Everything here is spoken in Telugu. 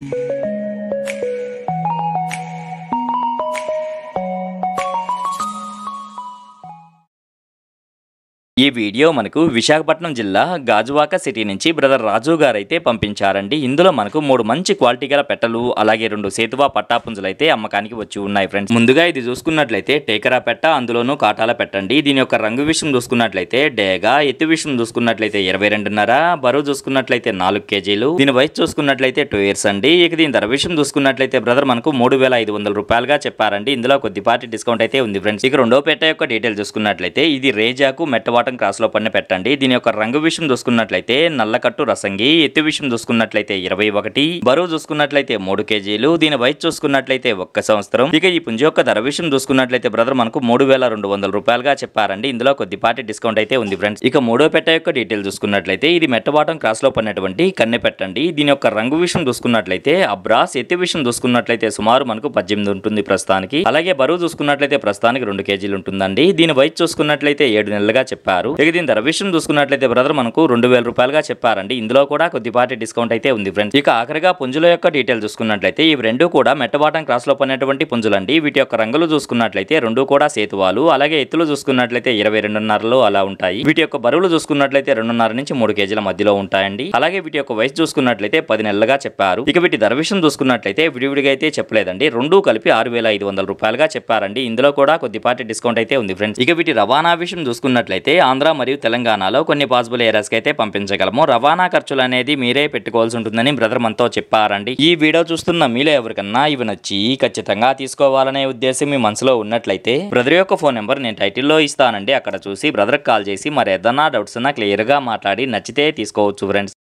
ఈ వీడియో మనకు విశాఖపట్నం జిల్లా గాజువాక సిటీ నుంచి బ్రదర్ రాజు గారు అయితే పంపించారండి. ఇందులో మనకు 3 మంచి క్వాలిటీ గల పెట్టలు అలాగే 2 సేతువా పట్టాపుంజులు అయితే అమ్మకానికి వచ్చి ఉన్నాయి ఫ్రెండ్స్. ముందుగా ఇది చూసుకున్నట్లయితే టేకరా పెట్ట, అందులోనూ కాటాల పెట్టండి. దీని యొక్క రంగు విషయం చూసుకున్నట్లయితే డేగా, ఎత్తు విషయం చూసుకున్నట్లయితే 22.5, బరువు చూసుకున్నట్లయితే 4 కేజీలు. దీని వయసు చూసుకున్నట్లయితే 2 years అండి. ఇక దీని ధర విషయం చూసుకున్నట్లయితే బ్రదర్ మనకు 3,500 రూపాయలుగా చెప్పారండి. ఇందులో కొద్దిపాటి డిస్కౌంట్ అయితే ఉంది ఫ్రెండ్స్. ఇక రెండో పెట్ట యొక్క డీటెయిల్ చూసుకున్నట్లయితే ఇది రేజాకు మెట్టవాట క్రాస్ లో పడిన పెట్టండి. దీని యొక్క రంగు విషయం చూసుకున్నట్లయితే నల్లకట్టు రసంగి, ఎత్తు విషయం చూసుకున్నట్లయితే 21, బరువు చూసుకున్నట్లయితే 3 కేజీలు. దీని వయసు చూసుకున్నట్లయితే 1 సంవత్సరం. ఇక ఈ పుంజు యొక్క ధర విషయం చూసుకున్నట్లయితే బ్రదర్ మనకు 3,200 రూపాయలుగా చెప్పారండి. ఇందులో కొద్దిపాటి డిస్కౌంట్ అయితే ఉంది ఫ్రెండ్స్. ఇక మూడో పెట్ట యొక్క డీటెయిల్ చూసుకున్నట్లయితే ఇది మెట్టవాటం క్రాస్ లో పడినటువంటి కన్నె పెట్టండి. దీని యొక్క రంగు విషయం చూసుకున్నట్లయితే అబ్రాస్, ఎత్తు విషయం చూసుకున్నట్లయితే సుమారు మనకు 18 ఉంటుంది ప్రస్తుతానికి. అలాగే బరువు చూసుకున్నట్లయితే ప్రస్తుతానికి 2 కేజీలు ఉంటుందండి. దీని వయసు చూసుకున్నట్లయితే 7 నెలలుగా చెప్పారు. దీని ధర విషయం చూసుకున్నట్లయితే బ్రదర్ మనకు 2,000 రూపాయలుగా చెప్పారండి. ఇందులో కూడా కొద్దిపాటి డిస్కౌంట్ అయితే ఉంది ఫ్రెండ్స్. ఇక ఆఖరిగా పుంజుల యొక్క డీటెయిల్ చూసుకున్నట్లయితే ఇవి రెండు కూడా మెట్టబాటం క్రాస్ లో పడినటువంటి పుంజులండి. వీటి యొక్క రంగులు చూసుకున్నట్లయితే 2 కూడా సేతువాలు. అలాగే ఎత్తులు చూసుకున్నట్లయితే 22.5లో అలా ఉంటాయి. వీటి యొక్క బరువులు చూసుకున్నట్లయితే 2.5 నుంచి 3 కేజీల మధ్యలో ఉంటాయండి. అలాగే వీటి యొక్క వయసు చూసుకున్నట్లయితే 10 నెలలుగా చెప్పారు. ఇక వీటి ధర విషయం చూసుకున్నట్లయితే విడివిడిగా అయితే చెప్పలేదండి. 2 కలిపి 6,500 రూపాయలుగా చెప్పారండి. ఇందులో కూడా కొద్దిపాటి డిస్కౌంట్ అయితే ఉంది ఫ్రెండ్స్. ఇక వీటి రవాణా విషయం చూసుకున్నట్లయితే ఆంధ్ర మరియు తెలంగాణలో కొన్ని పాసిబుల్ ఏరియాస్కి అయితే పంపించగలము. రవాణా ఖర్చులు అనేది మీరే పెట్టుకోవాల్సి ఉంటుందని బ్రదర్ మనతో చెప్పారండి. ఈ వీడియో చూస్తున్న మీలో ఎవరికన్నా ఇవి నచ్చి ఖచ్చితంగా తీసుకోవాలనే ఉద్దేశం మీ మనసులో ఉన్నట్లయితే బ్రదర్ యొక్క ఫోన్ నెంబర్ నేను టైటిల్లో ఇస్తానండి. అక్కడ చూసి బ్రదర్కి కాల్ చేసి మరి ఏదన్నా డౌట్స్ ఉన్నా క్లియర్ గా మాట్లాడి నచ్చితే తీసుకోవచ్చు ఫ్రెండ్స్.